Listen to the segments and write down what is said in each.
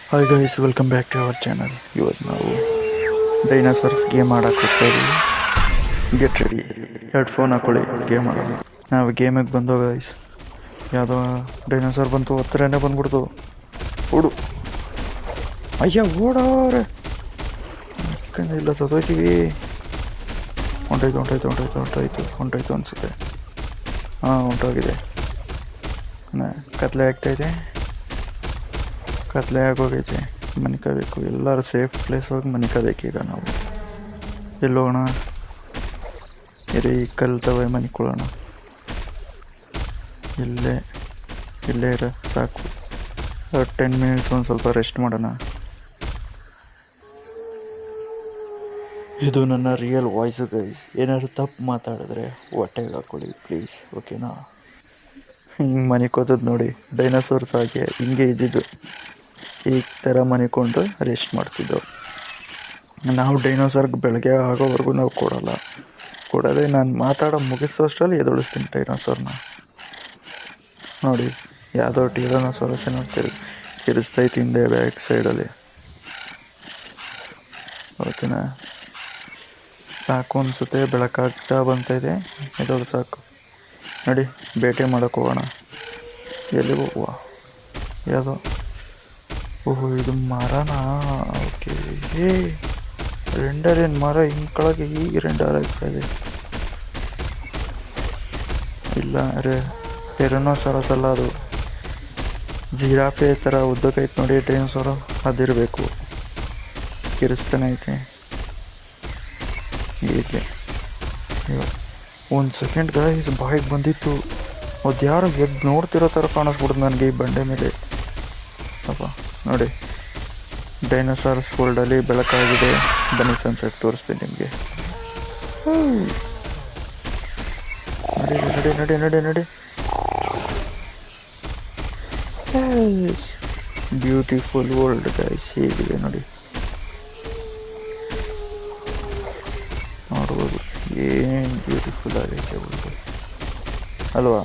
Hi guys, welcome back to our channel. ಇವತ್ತು ನಾವು dinosaurs game ಆಡಕ್ಕೆ ಹೋಗ್ತಾ ಇದ್ದೀವಿ. ಗೆಟ್ ರೆಡಿ, ಹೆಡ್ಫೋನ್ ಹಾಕೊಳ್ಳಿ, ಗೇಮ್ ಆಡೋಣ. ನಾವು ಗೇಮಿಗೆ ಬಂದೋ ಗೈಸ್. ಯಾವುದೋ ಡೈನೋಸಾರ್ ಬಂತು, ಹತ್ರನೇ ಬಂದ್ಬಿಡ್ತು. ಓಡು, ಅಯ್ಯ ಓಡೋರೆ, ಇಲ್ಲ ಸತ್ತೋಯ್ತೀವಿ. ಹೊಂಟೋಯ್ತು ಅನಿಸುತ್ತೆ. ಹೊಂಟೋಗಿದೆ. ಕತ್ಲೆ ಆಗ್ತಾಯಿದೆ, ಕತ್ಲೆ ಆಗೋಗೈತೆ. ಮನಿಕಬೇಕು, ಎಲ್ಲರೂ ಸೇಫ್ ಪ್ಲೇಸ್ ಹೋಗಿ ಮನಿಕಬೇಕೀಗ. ನಾವು ಎಲ್ಲೋಗೋಣ? ಇರಿ, ಕಲ್ತವೆ ಮನಿಕೊಳ್ಳೋಣ. ಇಲ್ಲೇ ಇರ ಸಾಕು. 10 ಮಿನಿಟ್ಸ್ ಒಂದು ಸ್ವಲ್ಪ ರೆಸ್ಟ್ ಮಾಡೋಣ. ಇದು ನನ್ನ ರಿಯಲ್ ವಾಯ್ಸು ಗೈಸ್. ಏನಾದ್ರು ತಪ್ಪು ಮಾತಾಡಿದ್ರೆ ಹೊಟ್ಟೆಗೆ ಹಾಕ್ಕೊಳ್ಳಿ ಪ್ಲೀಸ್, ಓಕೆನಾ? ಹಿಂಗೆ ಮನಿಕೋತದ್ದು ನೋಡಿ, ಡೈನೋಸಾರ್ಸ್ ಹಾಗೆ ಹಿಂಗೆ ಇದ್ದಿದ್ದು. ಈ ಥರ ಮನಿಕೊಂಡು ರೆಸ್ಟ್ ಮಾಡ್ತಿದ್ದೆವು ನಾವು. ಡೈನೋಸಾರ್ಗೆ ಬೆಳಗ್ಗೆ ಆಗೋವರೆಗೂ ನಾವು ಕೊಡೋದೇ ನಾನು ಮಾತಾಡೋ ಮುಗಿಸೋ ಅಷ್ಟರಲ್ಲಿ ಎದುಳಿಸ್ತೀನಿ ಡೈನೋಸಾರ್ನ. ನೋಡಿ, ಯಾವುದೋ ಟೀರಾನೋಸಾರಸ್ ನೋಡ್ತೀರಿ, ಕಿರಿಸ್ತೈತಿ ಹಿಂದೆ ಬ್ಯಾಕ್ ಸೈಡಲ್ಲಿ. ಓಕೆನಾ? ಸಾಕು ಅನಿಸುತ್ತೆ, ಬೆಳಕಾಗ್ತಾ ಬಂತಾಯಿದೆ. ಎದೋಳು ಸಾಕು. ನೋಡಿ, ಬೇಟೆ ಮಾಡೋಕ್ಕೆ ಹೋಗೋಣ. ಎಲ್ಲಿ ಹೋಗುವ? ಯಾವುದೋ, ಓಹೋ ಇದು ಮರನಾ? ಓಕೆ. ರೆಂಡರ್ ಏನು ಮರ ಹಿಂಗೆ ಕೆಳಗೆ ಹೀಗೆ ರೆಂಡರ್ ಆಗ್ತಾಯಿದೆ. ಇಲ್ಲ ಟೆರನೋಸಾರಸ್ ಅಲ್ಲ, ಅದು ಜಿರಾಫೆ ಥರ ಉದ್ದಕ್ಕೈತೆ ನೋಡಿ ಡೈನೋಸಾರು, ಅದಿರಬೇಕು. ಕಿರಿಸ್ತಾನೆ ಐತೆ. ಹೀಗೆ ಒಂದು ಸೆಕೆಂಡ್ ಗೈಸ್, ಬಾಯಿಗೆ ಬಂದಿತ್ತು. ಅದು ಯಾರೋ ಎದ್ದು ನೋಡ್ತಿರೋ ಥರ ಕಾಣಿಸ್ಬಿಡ್ದು ನನಗೆ ಈ ಬಂಡೆ ಮೇಲೆ. ಅಪ್ಪ ನೋಡಿ, ಡೈನೋಸಾರ್ಸ್ ವರ್ಲ್ಡಲ್ಲಿ ಬೆಳಕಾಗಿದೆ. ಬನ್ನಿ ಸನ್ಸೆಟ್ ತೋರಿಸ್ತೀನಿ ನಿಮಗೆ. ನಡಿ. ಬ್ಯೂಟಿಫುಲ್ ವರ್ಲ್ಡ್ ಗೈಸ್, ಹೇಗಿದೆ ನೋಡಿ. ನೋಡ್ಬೋದು ಏನು ಬ್ಯೂಟಿಫುಲ್ ಆಗೈತೆ ವರ್ಲ್ಡ್ ಅಲ್ವಾ?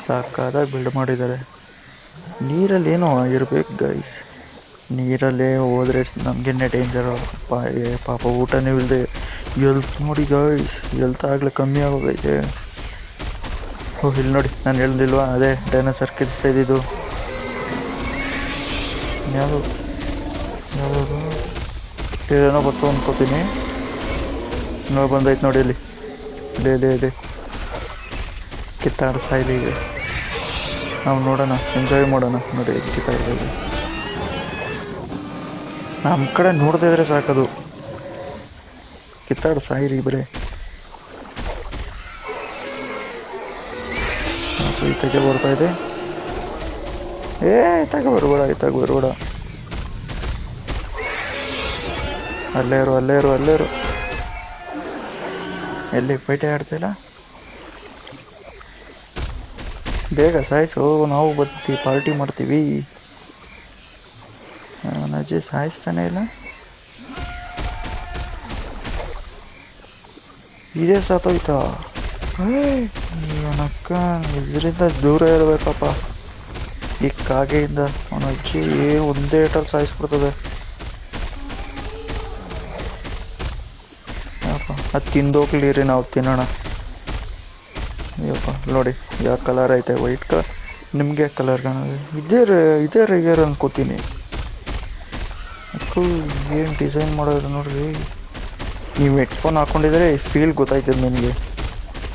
ಸಾಕಾದಾಗ ಬಿಲ್ಡ್ ಮಾಡಿದ್ದಾರೆ. ನೀರಲ್ಲಿ ಏನೋ ಇರಬೇಕು ಗೈಸ್. ನೀರಲ್ಲೇ ಹೋದರೆ ನಮಗೇನೆ ಡೇಂಜರು. ಪಾಪ ಊಟನೇ ಇಲ್ಲದೆ ಎಲ್ತ್ ನೋಡಿ ಗೈಸ್, ಎಲ್ತ್ ಆಗಲೇ ಕಮ್ಮಿ ಆಗೋಗೈತೆ. ಓಹ್, ಇಲ್ಲಿ ನೋಡಿ, ನಾನು ಹೇಳ್ದಿಲ್ವಾ, ಅದೇ ಡೈನೋಸಾರ್ ಕಿರಿಸ್ತಾ ಇದ್ದಿದ್ದು. ಯಾವುದು ಏನೋ ಬತ್ತು ಅಂದ್ಕೋತೀನಿ. ನೋಡಿ ಬಂದೈತೆ ನೋಡಿ, ಇಲ್ಲಿ ಕಿತ್ತಾಡ ಸಾಯ್ಲಿ. ಈಗ ನಾವು ನೋಡೋಣ, ಎಂಜಾಯ್ ಮಾಡೋಣ. ನೋಡಿ ಕಿತ್ತಾಡ್ಬೋದು. ನಮ್ಮ ಕಡೆ ನೋಡ್ತಾ ಇದ್ರೆ ಸಾಕದು. ಕಿತ್ತಾಡ ಸಾಯಿರಿ ಬರೇ. ಈತಗೆ ಬರ್ತಾ ಇದೆ. ಈತಾಗ ಬರಬೇಡ. ಅಲ್ಲೇ ಇರು. ಎಲ್ಲಿ ಫೈಟೇ ಆಡ್ತಿಲ್ಲ. ಬೇಗ ಸಾಯಿಸು, ನಾವು ಬರ್ತೀವಿ, ಪಾರ್ಟಿ ಮಾಡ್ತೀವಿ. ಅಜ್ಜಿ ಸಾಯಿಸ್ತಾನೆ ಇಲ್ಲ. ಇದೇ ಸಾತೋಯ್ತಾ? ಇವನಕ್ಕ ಇದರಿಂದ ದೂರ ಇರಬೇಕಪ್ಪ, ಈ ಕಾಗೆಯಿಂದ. ಅವನ ಅಜ್ಜಿ ಒಂದೇ ಏಟಲ್ಲಿ ಸಾಯಿಸ್ಬಿಡ್ತದೆ. ಅದು ತಿಂದೋಗ್ಲಿ ರೀ, ನಾವು ತಿನ್ನೋಣ. ಅಯ್ಯಪ್ಪ ನೋಡಿ, ಯಾವ ಕಲರ್ ಐತೆ, ವೈಟ್ ಕಲರ್. ನಿಮಗೆ ಕಲರ್ ಕಾಣೋದು ಇದೇ ರೇಗರ್ ಅನ್ಕೋತೀನಿ. ಏನು ಡಿಸೈನ್ ಮಾಡೋದು ನೋಡ್ರಿ. ನೀವು ಹೆಡ್ಫೋನ್ ಹಾಕ್ಕೊಂಡಿದ್ರೆ ಫೀಲ್ ಗೊತ್ತಾಯ್ತದೆ ನಿಮಗೆ.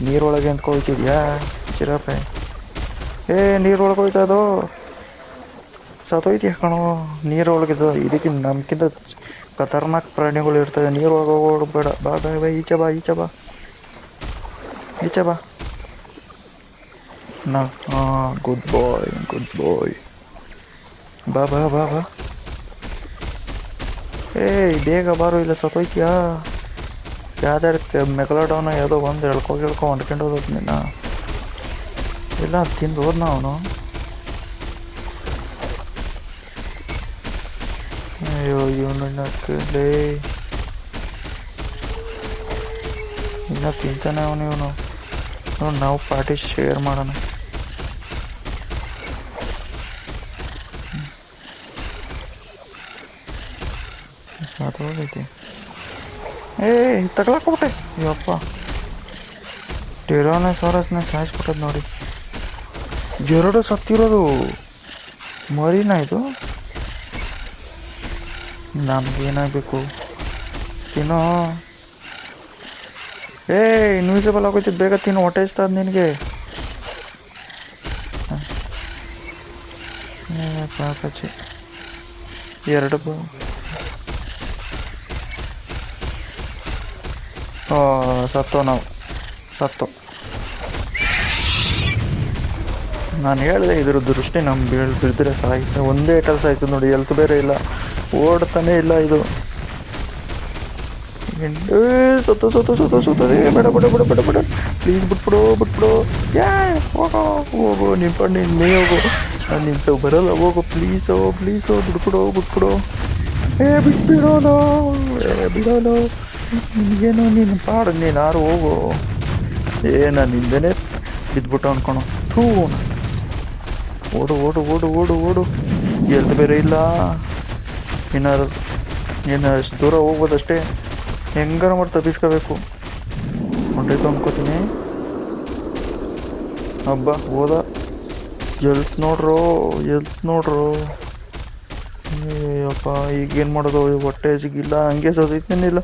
ನೀರೊಳಗೆ ಅಂತ ಹೋಗ್ತಿದ್ಯಾ ಜಿರಾಫೆ? ನೀರೊಳಗೆ ಹೋಯ್ತಾ ಅದು? ಸತ್ತೋಯ್ತು ಕಣೋ ನೀರೊಳಗಿದ್ದು. ಇದಕ್ಕಿಂತ ನಮ್ಗಿಂತ ಖತರ್ನಾಕ್ ಪ್ರಾಣಿಗಳು ಇರ್ತವೆ. ನೀರೊಳಗೆ ಹೋಗ್ಬೇಡ. ಬಾ ಈಚೆ ಬಾ. ಗುಡ್ ಬಾಯ್. ಬಾ. ಬೇಗ ಬಾರು, ಇಲ್ಲ ಸತ್ತೋಯ್ತೀಯಾ? ಯಾವ್ದಾರು ಮೆಗಲೋಡವನ ಯಾವುದೋ ಬಂದು ಎಳ್ಕೊ ಹೊಂಡ್ಕೊಂಡು ಹೋದದ್ದು ನಿನ್ನ. ಇಲ್ಲ ತಿಂದು ಹೋದ್ನ ಅವನು. ಅಯ್ಯೋ ಇವನಕ್ಕಲೇ, ಇನ್ನೂ ತಿಂತಾನೆ ಇವನು. ನಾವು ಪಾರ್ಟಿ ಶೇರ್ ಮಾಡೋಣ. ಸಾತೋಗೈತಿ. ಏ ತಗೊಳಕ್ಬಿಟ್ಟೆ ಅಯ್ಯಪ್ಪ. ಟೆರಾನೋಸಾರಸ್ನ ಸಾಯಿಸ್ಬಿಟ್ಟದ್ ನೋಡಿ. ಎರಡು ಸತ್ತಿರೋದು ಮರಿನಾ ಇದು. ನಮ್ಗೇನಾಗಬೇಕು ತಿನ್ನೋ. ಇನ್ವಿಸಿಬಲ್ ಆಗೋಯ್ತಿದ್ದು, ಬೇಗ ತಿನ್ನು, ಹೊಟ್ಟೆ ಇಸ್ತದ ನಿನಗೆ. ಪಾಪಚ್ಚಿ ಎರಡು ಸತ್ತೋ ನಾವು ಸತ್ತು. ನಾನು ಹೇಳಿದೆ ಇದ್ರ ದೃಷ್ಟಿ ನಮ್ಮ ಬಿದ್ದರೆ ಸಾಯ್ತು. ಒಂದೇ ಕೆಲಸ ಆಯ್ತು ನೋಡಿ, ಎಲ್ತ್ ಬೇರೆ ಇಲ್ಲ, ಓಡ್ತಾನೆ ಇಲ್ಲ ಇದು. ಸತ್ತು ಸತ್ತು ಸತ್ತು ಸುತ್ತದೆ. ಬೇಡ ಬೇಡ ಬೇಡ ಬೇಡ ಬೇಡ ಪ್ಲೀಸ್ ಬಿಟ್ಬಿಡು. ಹೋಗೋ ಹೋಗು, ನಿಂತ್ಕೊಂಡು ನೀನು ಮೇ ಹೋಗು, ನಾನು ನಿಂತು ಬರಲ್ಲ, ಹೋಗು ಪ್ಲೀಸು ಬಿಟ್ಬಿಡು. ಬಿಟ್ಬಿಡೋನು, ಬಿಡೋನು. ನಿನಗೇನು, ನೀನು ಪಾಡು, ನೀನು ಯಾರು ಹೋಗು. ನಾನು ಹಿಂದೆನೇ ಬಿದ್ಬಿಟ್ಟು ಅನ್ಕೊಣು. ಓಡು ಓಡು ಓಡು ಓಡು ಓಡು. ಎಲ್ತ್ ಬೇರೆ ಇಲ್ಲ. ನೀನು ಅಷ್ಟು ದೂರ ಹೋಗ್ಬೋದಷ್ಟೇ. ಹೆಂಗಾರ ಮಾಡಿ ತಪ್ಪಿಸ್ಕೋಬೇಕು. ಹೊಂಟೈತು ಅನ್ಕೋತೀನಿ. ಹಬ್ಬ ಹೋದ. ಎಲ್ತ್ ನೋಡ್ರು. ಅಪ್ಪ ಈಗೇನು ಮಾಡೋದು? ಹೊಟ್ಟೆ ಸಿಗಿಲ್ಲ, ಹಂಗೆ ಸತ್ತೈತೇನಿಲ್ಲ.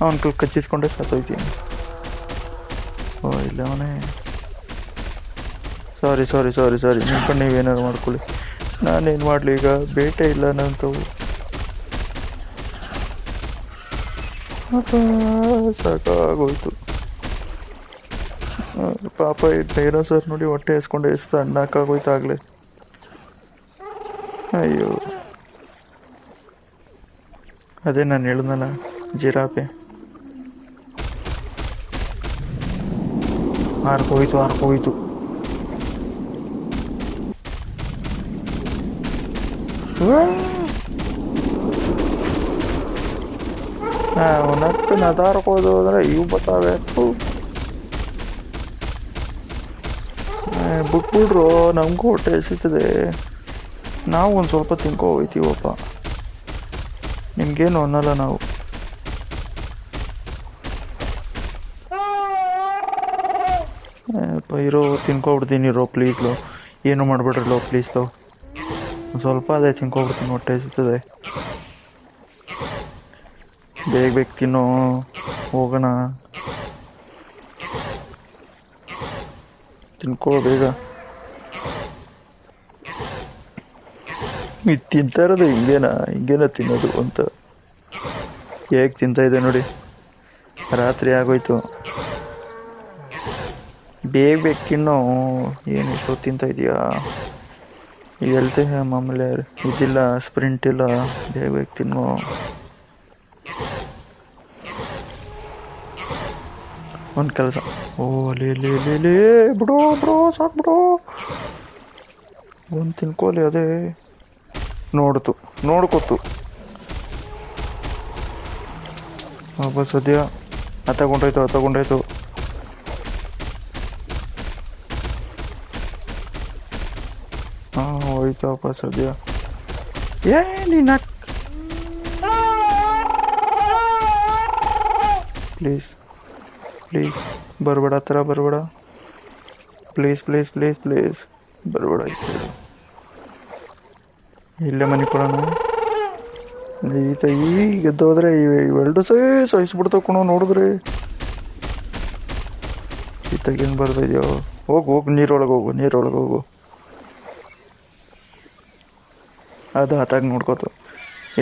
ಅವನ ಕಚ್ಚಿಸ್ಕೊಂಡೆ ಸತ್ತೋಯ್ತೀನಿ. ಇಲ್ಲ ಅವನೇ. ಸಾರಿ ನಿಂತ್ಕೊಂಡು ನೀವೇನಾರು ಮಾಡ್ಕೊಳ್ಳಿ. ನಾನೇನು ಮಾಡಲಿ ಈಗ? ಬೇಟೆ ಇಲ್ಲ ನಂತವು. ಸಾಕಾಗೋಯ್ತು ಪಾಪ. ಈ ಡೈನೋಸರ್ ನೋಡಿ ಹೊಟ್ಟೆ ಎಸ್ಕೊಂಡು ಎಷ್ಟು ಸಣ್ಣಕ್ಕಾಗೋಯ್ತು ಆಗಲೇ. ಅಯ್ಯೋ, ಅದೇ ನಾನು ಹೇಳಿದ್ನಲ್ಲ, ಜಿರಾಫೆ ಹಾರ್ಕೋಯ್ತು. ನದಾರ್ಕೋದು ಅಂದರೆ ಇವು ಬರ್ತಾವೆ. ಬಿಟ್ಬಿಡ್ರು, ನಮಗೂ ಹೊಟ್ಟೆ ಎಸಿತದೆ. ನಾವು ಒಂದು ಸ್ವಲ್ಪ ತಿನ್ಕೊ ಹೋಗ್ತೀವಪ್ಪ. ನಿಮ್ಗೇನು ಅನ್ನಲ್ಲ ನಾವು. ಇರೋ ತಿನ್ಕೊಬಿಡ್ತೀನಿ ಪ್ಲೀಸ್ಲೋ. ಏನು ಮಾಡಿಬಿಡ್ರಲ್ಲೋ ಪ್ಲೀಸ್ಲೋ. ಒಂದು ಸ್ವಲ್ಪ ಅದೇ ತಿನ್ಕೊಬಿಡ್ತೀನಿ, ಹೊಟ್ಟೆ ಎಸಿತದೆ. ಬೇಗ ತಿನ್ನೋ, ಹೋಗೋಣ. ತಿನ್ಕೋ ಬೇಗ. ಇದು ತಿಂತಾ ಇರೋದು ಹಿಂಗೇನ ತಿನ್ನೋದು ಅಂತ. ಹೇಗೆ ತಿಂತಾಯಿದೆ ನೋಡಿ. ರಾತ್ರಿ ಆಗೋಯ್ತು. ಬೇಗ ತಿನ್ನೋ. ಏನು ಇಷ್ಟೊತ್ತು ತಿಂತಾ ಇದೆಯಾ? ಹೇಳ್ತೆ ಮಾಮೂಲಿ ಇದಿಲ್ಲ, ಸ್ಪ್ರಿಂಟ್ ಇಲ್ಲ. ಬೇಗ ತಿನ್ನೋ. ಒಂದು ಕೆಲಸ. ಅಲ್ಲಿ ಬಿಡು ಸಾಕ್ಬಿಡು. ಒಂದು ತಿನ್ಕೋಲಿ. ಅದೇ ನೋಡ್ಕೊತು. ಒಬ್ಬ ಸದ್ಯ ತಗೊಂಡಾಯ್ತು. ಹೋಯ್ತಪ್ಪ ಸದ್ಯ. ನೀನ ಪ್ಲೀಸ್ ಬರಬೇಡ, ಹತ್ರ ಬರಬೇಡ. ಪ್ಲೀಸ್ ಬರಬೇಡ. ಈ ಸೈಡು ಇಲ್ಲೇ ಮನೆ ಕೊಡೋಣ. ಈಗ ಎದ್ದೋದ್ರೆ ಇವೆರಡು ಸಹಿಸ್ಬಿಡ್ತಾವ ಕಣೋ. ನೋಡಿದ್ರೆ ಈತಾಗೇನು ಬರ್ತಾಯಿದ್ಯೋ? ಹೋಗು ನೀರೊಳಗೆ ಹೋಗು. ಅದು ಹತ್ತಾಗಿ ನೋಡ್ಕೋತು.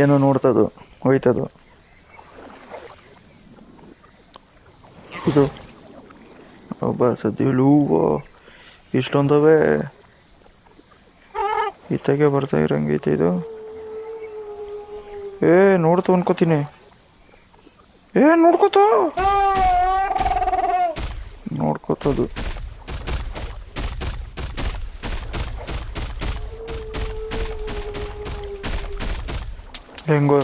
ಏನೋ ನೋಡ್ತದು, ಹೋಯ್ತದು. ಇದು ಒಬ್ಬ ಸದ್ಯಲು ಇಷ್ಟೊಂದವೇ ಈತಾಗೆ ಬರ್ತಾ ಇರಂಗೈತೆ ಇದು. ನೋಡ್ತು ಅನ್ಕೋತೀನಿ. ನೋಡ್ಕೋತದು. ಹೆಂಗೋ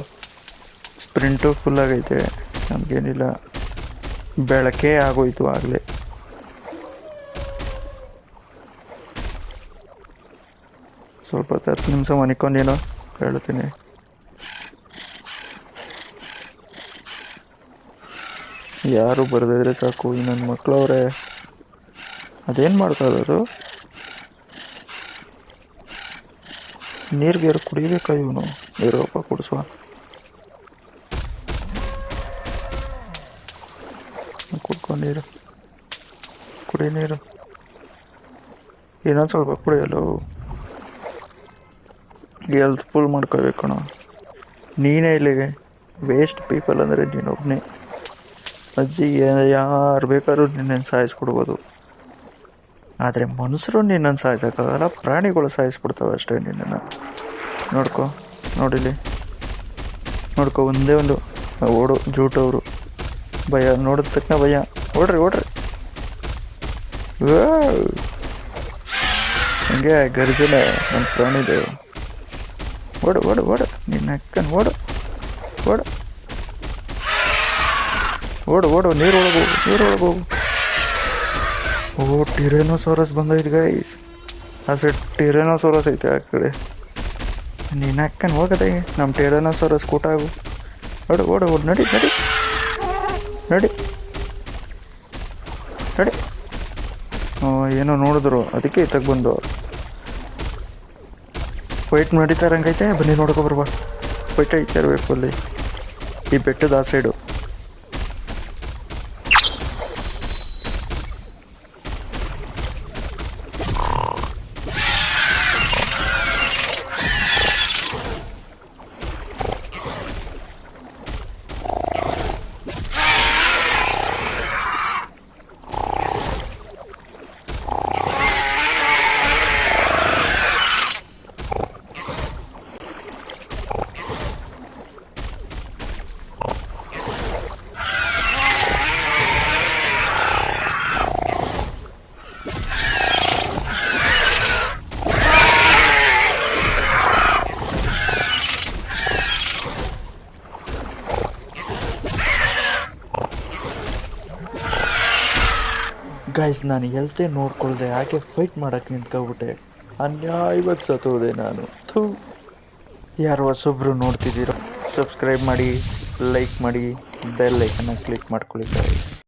ಸ್ಪ್ರಿಂಟು ಫುಲ್ ಆಗೈತೆ. ನಮಗೇನಿಲ್ಲ, ಬೆಳಕೆ ಆಗೋಯ್ತು ಆಗಲೇ. ಸ್ವಲ್ಪ 10 ನಿಮಿಷ ಮನಿಕೊಂಡೇನೋ ಹೇಳ್ತೀನಿ. ಯಾರು ಬರೆದಿದ್ರೆ ಸಾಕು ಈ ನನ್ನ ಮಕ್ಕಳವ್ರೆ. ಅದೇನು ಮಾಡ್ತಾ ಇರೋದು? ನೀರಿಗೆ ಯಾರು ಕುಡಿಬೇಕಾ ಇವನು? ಇರೋಪ್ಪ ಕುಡಿಸುವ. ಕುಡ್ಕೊಂಡು ನೀರು ಕುಡಿ, ನೀರು ಇನ್ನೊಂದು ಸ್ವಲ್ಪ ಕುಡಿಯಲು. ಹೆಲ್ತ್ ಫುಲ್ ಮಾಡ್ಕೋಬೇಕಣ. ನೀನೇ ಇಲ್ಲಿಗೆ ವೇಸ್ಟ್ ಪೀಪಲ್ ಅಂದರೆ ನೀನೊಬ್ಬನೇ. ಅಜ್ಜಿ ಯಾರು ಬೇಕಾದ್ರೂ ನಿನ್ನನ್ನು ಸಾಯಿಸ್ಬಿಡ್ಬೋದು, ಆದರೆ ಮನುಷ್ಯರು ನಿನ್ನನ್ನು ಸಾಯಿಸೋಕ್ಕಾಗಲ್ಲ. ಪ್ರಾಣಿಗಳು ಸಾಯಿಸ್ಬಿಡ್ತಾವೆ ಅಷ್ಟೇ ನಿನ್ನನ್ನು. ನೋಡಿಲಿ, ನೋಡ್ಕೊ, ಒಂದೇ ಒಂದು ಓಡು ಜೂಟವರು. ಭಯ ನೋಡಿದ ತಕ್ಷಣ ಭಯ. ಓಡ್ರಿ ಹಂಗೆ ಗರ್ಜನೆ ನನ್ನ ಪ್ರಾಣಿದೆ. ಓಡು ನಿನ್ನ ಅಕ್ಕನ ಓಡು. ನೀರೊಳಗು ಓ, ಟಿರೆನೋಸಾರಸ್ ಬಂದೈತೆ ಗೈಸ್. ಆ ಸೈಡ್ ಟಿರೆನೋಸಾರಸ್ ಐತೆ ಆ ಕಡೆ. ನಿನ್ನ ಅಕ್ಕನ ಹೋಗದೆ ನಮ್ಮ ಟಿರೆನೋಸಾರಸ್ ಕೂಟ ಆಗು. ಓಡು ನಡಿ. ಏನೋ ನೋಡಿದ್ರು, ಅದಕ್ಕೆ ಇತ್ತಾಗ ಬಂದು ಫೈಟ್ ನಡೀತಾ ಇರಂಗೈತೆ. ಬನ್ನಿ ನೋಡ್ಕೊ ಬರ್ಬಾ. ಫೈಟ್ ಐತೆ ಇರಬೇಕು ಅಲ್ಲಿ, ಈ ಬೆಟ್ಟದ ಆ ಸೈಡು. ಗೈಸ್, ನಾನು ಹೆಲ್ತೇ ನೋಡ್ಕೊಳ್ದೆ ಯಾಕೆ ಫೈಟ್ ಮಾಡೋಕ್ಕೆ ನಿಂತ್ಕೊಬಿಟ್ಟೆ. ಅನ್ಯಾಯವಾಗಿ ಸತ್ತೋದೆ ನಾನು. ಯಾರು ಹೊಸೊಬ್ಬರು ನೋಡ್ತಿದ್ದೀರೋ ಸಬ್ಸ್ಕ್ರೈಬ್ ಮಾಡಿ, ಲೈಕ್ ಮಾಡಿ, ಬೆಲ್ ಐಕನ್ನ ಕ್ಲಿಕ್ ಮಾಡ್ಕೊಳ್ಳಿ ಗೈಸ್.